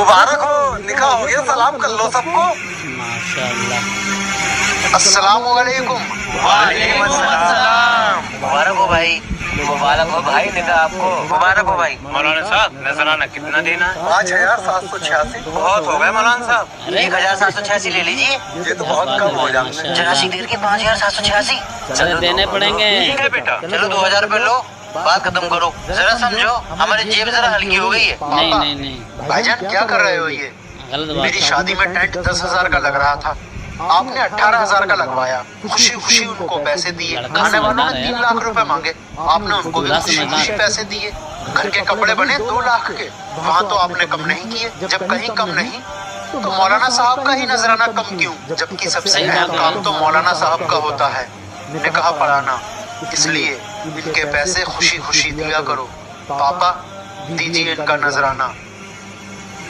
मुबारक हो, निकाह हो गया, सलाम कर लो सबको। माशाल्लाह। अस्सलाम वालेकुम। वालेकुम अस्सलाम। मुबारक हो भाई, मुबारक हो भाई, निकाह आपको मुबारक हो भाई। मौलाना साहब नजराना कितना देना है? 5786। बहुत हो गए मौलाना साहब। 1786 ले लीजिए। ये तो बहुत कम हो जाएंगे। जरा सी देर के 5786। चलो देने पड़ेंगे। ठीक है बेटा। चलो 2000 रुपए लो, बात खत्म करो। जरा समझो, हमारी जेब जरा हल्की हो गई है। नहीं नहीं नहीं, भाईजान क्या कर रहे हो ये? गलत बात मेरी है। शादी में टेंट 10,000 का लग रहा था, आपने 18,000 का लगवाया। खुशी खुशी उनको पैसे दिए। लड़का खाने वालों समझदार ने है। 3 लाख रुपए मांगे, आपने उनको भी पूरा खुशी समझदार खुशी है। पैसे दिए। घर के कपड़े बने 2 लाख के, वहाँ तो आपने कम नहीं किए। जब कहीं कम नहीं तो मौलाना साहब का ही नजराना कम क्यों? जबकि सबसे सही अहम बात है। काम तो मौलाना साहब का होता है, निकाह पढ़ाना। इसलिए इनके पैसे खुशी खुशी दिया करो। पापा दीजिए इनका नजराना।